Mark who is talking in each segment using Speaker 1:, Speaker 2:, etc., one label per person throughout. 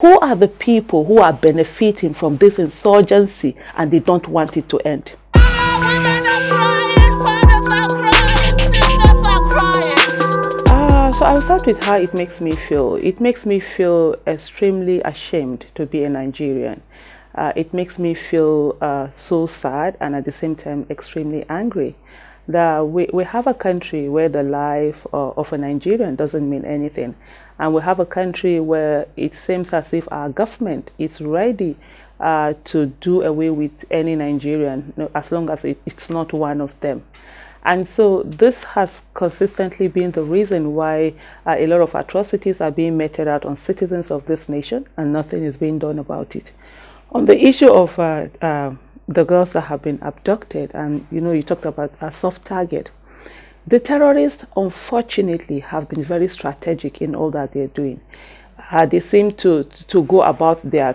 Speaker 1: Who are the people who are benefiting from this insurgency and they don't want it to end?
Speaker 2: Women are crying, fathers are crying, sisters are crying.
Speaker 1: So I'll start with how it makes me feel. It makes me feel extremely ashamed to be a Nigerian. It makes me feel so sad and at the same time extremely angry that we have a country where the life of a Nigerian doesn't mean anything. And we have a country where it seems as if our government is ready to do away with any Nigerian, as long as it's not one of them. And so this has consistently been the reason why a lot of atrocities are being meted out on citizens of this nation, and nothing is being done about it. On the issue of the girls that have been abducted, and you talked about a soft target. The terrorists, unfortunately, have been very strategic in all that they're doing. They seem to go about their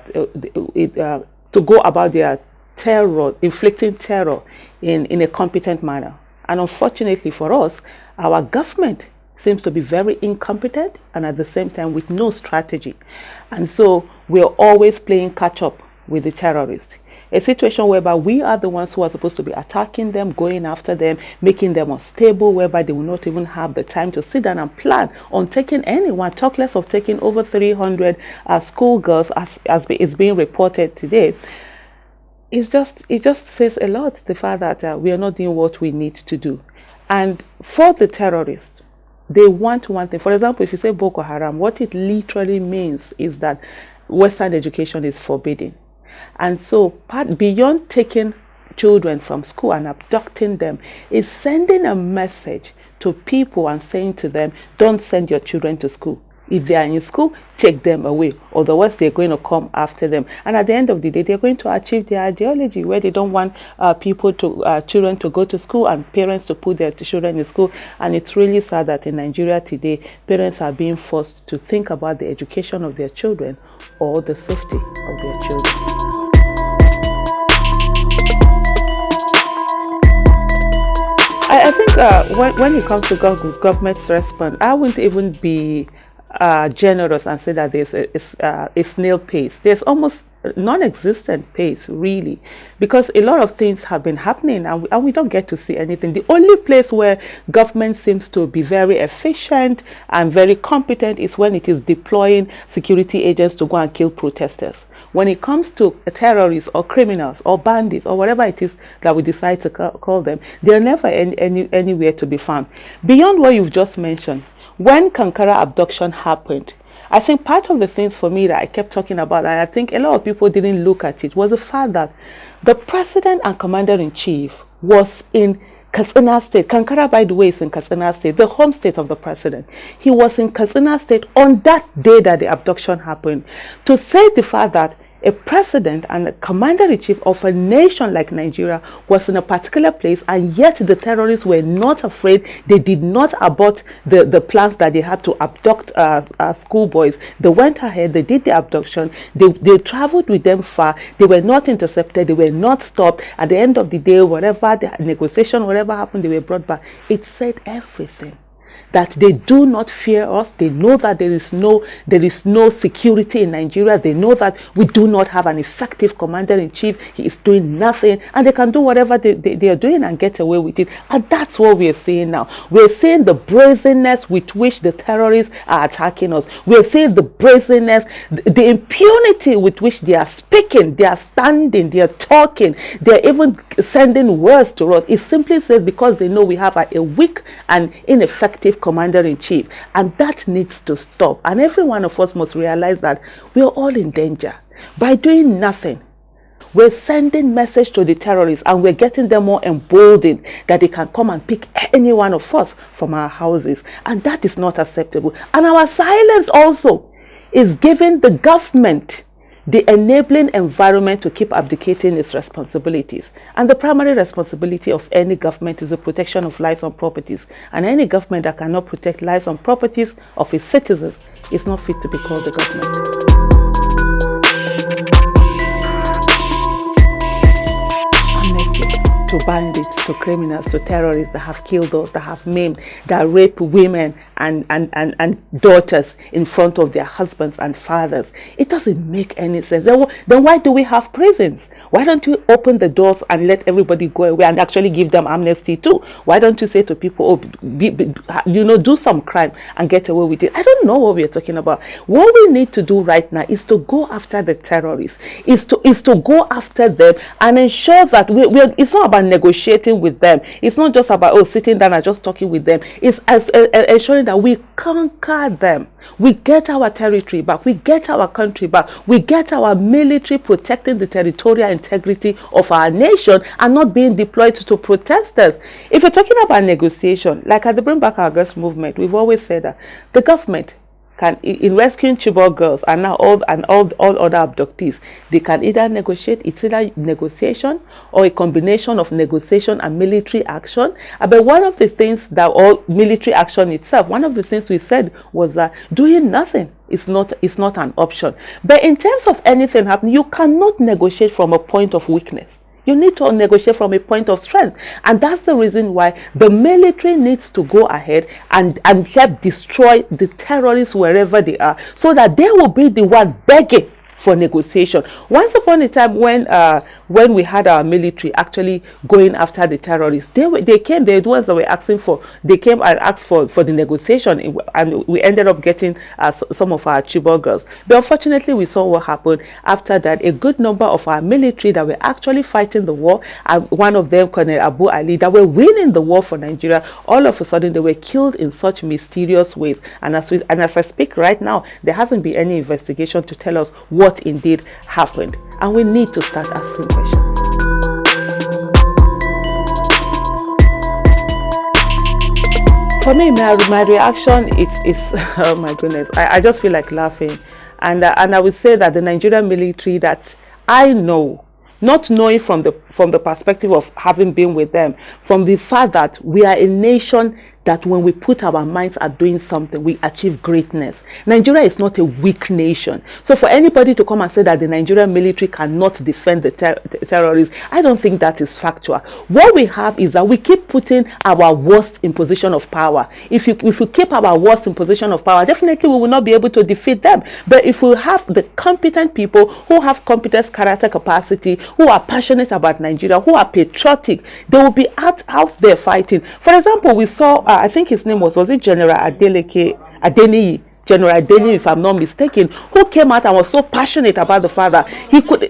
Speaker 1: terror, inflicting terror in a competent manner. And unfortunately for us, our government seems to be very incompetent and at the same time with no strategy. And so we're always playing catch up with the terrorists. A situation whereby we are the ones who are supposed to be attacking them, going after them, making them unstable, whereby they will not even have the time to sit down and plan on taking anyone, talk less of taking over 300 schoolgirls as it's being reported today. It just says a lot, the fact that we are not doing what we need to do. And for the terrorists, they want one thing. For example, if you say Boko Haram, what it literally means is that Western education is forbidden. And so beyond taking children from school and abducting them is sending a message to people and saying to them, don't send your children to school. If they are in school, take them away. Otherwise, they're going to come after them. And at the end of the day, they're going to achieve their ideology where they don't want children to go to school and parents to put their children in school. And it's really sad that in Nigeria today, parents are being forced to think about the education of their children or the safety of their children. I think when it comes to government's response, I wouldn't even be generous and say that there's a snail pace. There's almost non-existent pace, really, because a lot of things have been happening and we don't get to see anything. The only place where government seems to be very efficient and very competent is when it is deploying security agents to go and kill protesters. When it comes to terrorists or criminals or bandits or whatever it is that we decide to call them, they're never anywhere to be found. Beyond what you've just mentioned, when Kankara abduction happened, I think part of the things for me that I kept talking about, and I think a lot of people didn't look at it, was the fact that the president and commander-in-chief was in Katsina State. Kankara, by the way, is in Katsina State, the home state of the president. He was in Katsina State on that day that the abduction happened. To say the fact that a president and a commander-in-chief of a nation like Nigeria was in a particular place, and yet the terrorists were not afraid. They did not abort the plans that they had to abduct schoolboys. They went ahead, they did the abduction, they traveled with them far, they were not intercepted, they were not stopped. At the end of the day, whatever the negotiation, whatever happened, they were brought back. It said everything. That they do not fear us. They know that there is no security in Nigeria. They know that we do not have an effective commander-in-chief. He is doing nothing, and they can do whatever they are doing and get away with it. And that's what we are seeing now. We are seeing the brazenness with which the terrorists are attacking us. We are seeing the brazenness, the impunity with which they are speaking, they are standing, they are talking, they are even sending words to us. It simply says because they know we have a weak and ineffective commander-in-chief, and that needs to stop. And every one of us must realize that we are all in danger. By doing nothing, we're sending message to the terrorists, and we're getting them more emboldened that they can come and pick any one of us from our houses, and that is not acceptable. And our silence also is giving the government the enabling environment to keep abdicating its responsibilities. And the primary responsibility of any government is the protection of lives and properties. And any government that cannot protect lives and properties of its citizens is not fit to be called a government. Amnesty to bandits, to criminals, to terrorists that have killed us, that have maimed, that rape women and daughters in front of their husbands and fathers. It doesn't make any sense. Then why do we have prisons? Why don't you open the doors and let everybody go away and actually give them amnesty too? Why don't you say to people, oh, do some crime and get away with it? I don't know what we are talking about. What we need to do right now is to go after the terrorists, is to go after them and ensure that it's not about negotiating with them. It's not just about sitting down and just talking with them. It's ensuring that we conquer them. We get our territory back. We get our country back. We get our military protecting the territorial integrity of our nation and not being deployed to protesters. If you're talking about negotiation, like at the Bring Back Our Girls movement, we've always said that the government can, in rescuing Chibok girls and now all other abductees, they can either negotiate. It's either negotiation or a combination of negotiation and military action. But one of the things that, or military action itself, one of the things we said was that doing nothing is not an option. But in terms of anything happening, you cannot negotiate from a point of weakness. You need to negotiate from a point of strength. And that's the reason why the military needs to go ahead and help destroy the terrorists wherever they are, so that they will be the one begging for negotiation. Once upon a time when we had our military actually going after the terrorists, they came, the ones that were asking for, they came and asked for the negotiation, and we ended up getting some of our Chibok girls. But unfortunately, we saw what happened after that. A good number of our military that were actually fighting the war, and one of them, Colonel Abu Ali, that were winning the war for Nigeria, all of a sudden they were killed in such mysterious ways. And as I speak right now, there hasn't been any investigation to tell us what indeed happened, and we need to start asking questions. For me, my reaction is oh my goodness, I just feel like laughing, and I would say that the Nigerian military that I know, not knowing from the perspective of having been with them, from the fact that we are a nation that when we put our minds at doing something, we achieve greatness. Nigeria is not a weak nation. So for anybody to come and say that the Nigerian military cannot defend the terrorists, I don't think that is factual. What we have is that we keep putting our worst in position of power. If we keep our worst in position of power, definitely we will not be able to defeat them. But if we have the competent people who have competence, character, capacity, who are passionate about Nigeria, who are patriotic, they will be out there fighting. For example, we saw I think his name was it General Adeniyi, General Adeniyi, if I'm not mistaken, who came out and was so passionate about the fact that he could,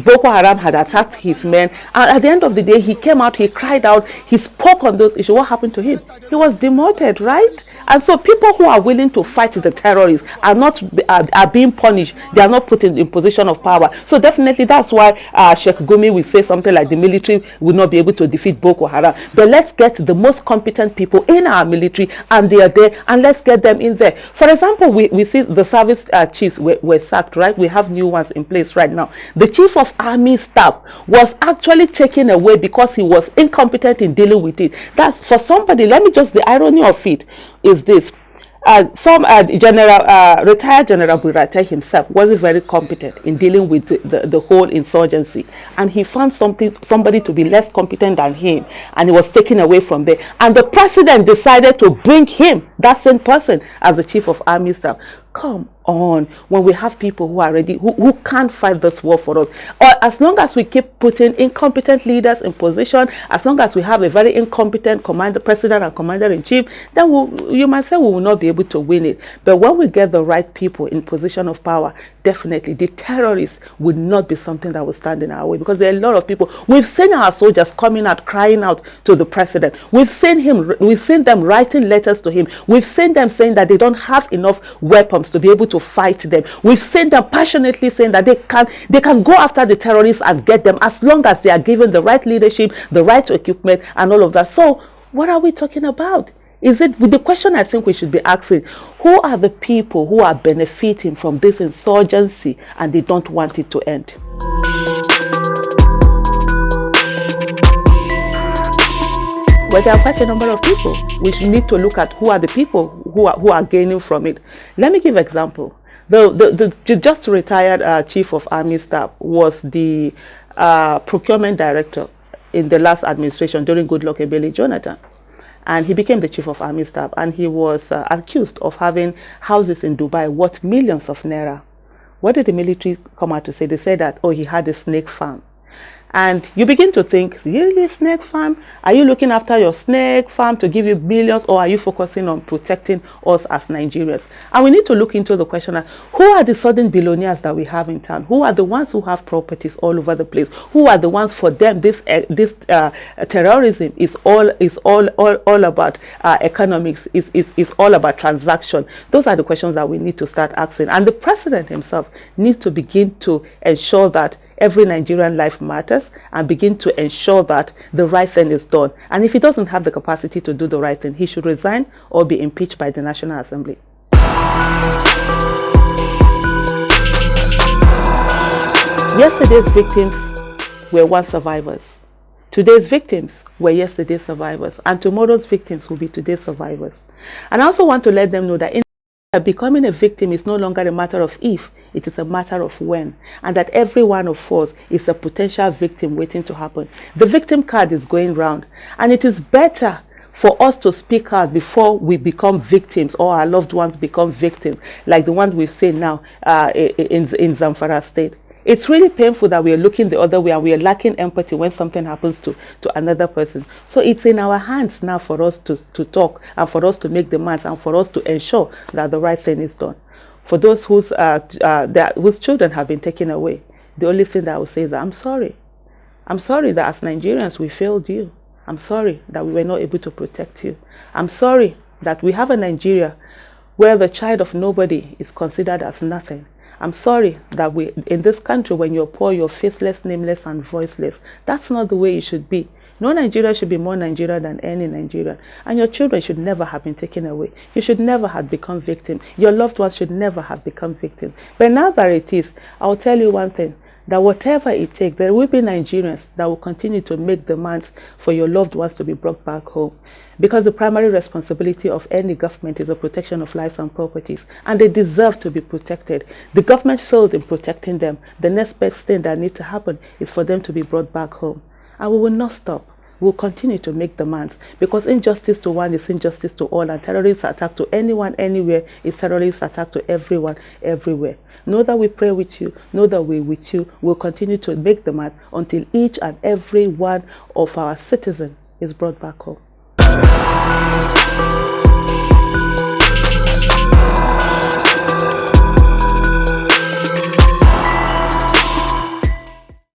Speaker 1: Boko Haram had attacked his men, and at the end of the day, he came out, he cried out, he spoke on those issues. What happened to him? He was demoted, right? And so people who are willing to fight the terrorists are being punished. They are not put in position of power. So definitely that's why Sheikh Gumi will say something like the military will not be able to defeat Boko Haram. But let's get the most competent people in our military, and they are there, and let's get them in there. For example, we see the service chiefs were sacked, right? We have new ones in place right now. The chief of army staff was actually taken away because he was incompetent in dealing with it. That's for somebody. The irony of it is this. Retired General Burate himself wasn't very competent in dealing with the whole insurgency, and he found somebody to be less competent than him, and he was taken away from there, and the president decided to bring him, that same person, as the chief of army staff. Come on, when we have people who are ready, who can't fight this war for us, or as long as we keep putting incompetent leaders in position, as long as we have a very incompetent president and commander-in-chief, then you might say we will not be able to win it. But when we get the right people in position of power, definitely the terrorists would not be something that will stand in our way, because there are a lot of people. We've seen our soldiers coming out, crying out to the president. We've seen them writing letters to him. We've seen them saying that they don't have enough weapons to be able to fight them. We've seen them passionately saying that they can go after the terrorists and get them, as long as they are given the right leadership, the right equipment, and all of that. So what are we talking about? Is it the question I think we should be asking? Who are the people who are benefiting from this insurgency and they don't want it to end? But there are quite a number of people. We need to look at who are the people who are gaining from it. Let me give an example. The just retired chief of army staff was the procurement director in the last administration during Goodluck Ebele Jonathan. And he became the chief of army staff, and he was accused of having houses in Dubai worth millions of naira. What did the military come out to say? They said that, oh, he had a snake farm. And you begin to think, really, snake farm? Are you looking after your snake farm to give you billions, or are you focusing on protecting us as Nigerians? And we need to look into the question of who are the sudden billionaires that we have in town? Who are the ones who have properties all over the place? Who are the ones for them this terrorism is all about economics, is all about transaction? Those are the questions that we need to start asking. And the president himself needs to begin to ensure that every Nigerian life matters, and begin to ensure that the right thing is done. And if he doesn't have the capacity to do the right thing, he should resign or be impeached by the National Assembly. Yesterday's victims were once survivors. Today's victims were yesterday's survivors, and tomorrow's victims will be today's survivors. And I also want to let them know that becoming a victim is no longer a matter of if, it is a matter of when, and that every one of us is a potential victim waiting to happen. The victim card is going round, and it is better for us to speak out before we become victims or our loved ones become victims, like the one we've seen now in Zamfara State. It's really painful that we are looking the other way and we are lacking empathy when something happens to another person. So it's in our hands now for us to talk, and for us to make demands, and for us to ensure that the right thing is done. For those whose children have been taken away, the only thing that I will say is that I'm sorry. I'm sorry that as Nigerians we failed you. I'm sorry that we were not able to protect you. I'm sorry that we have a Nigeria where the child of nobody is considered as nothing. I'm sorry that in this country, when you're poor, you're faceless, nameless, and voiceless. That's not the way it should be. No Nigeria should be more Nigeria than any Nigerian. And your children should never have been taken away. You should never have become victims. Your loved ones should never have become victims. But now that it is, I'll tell you one thing, that whatever it takes, there will be Nigerians that will continue to make demands for your loved ones to be brought back home. Because the primary responsibility of any government is the protection of lives and properties, and they deserve to be protected. The government failed in protecting them. The next best thing that needs to happen is for them to be brought back home. And we will not stop. We will continue to make demands, because injustice to one is injustice to all, and terrorist attack to anyone, anywhere is terrorist attack to everyone, everywhere. Know that we pray with you. Know that we're with you. We'll continue to make demands until each and every one of our citizens is brought back home.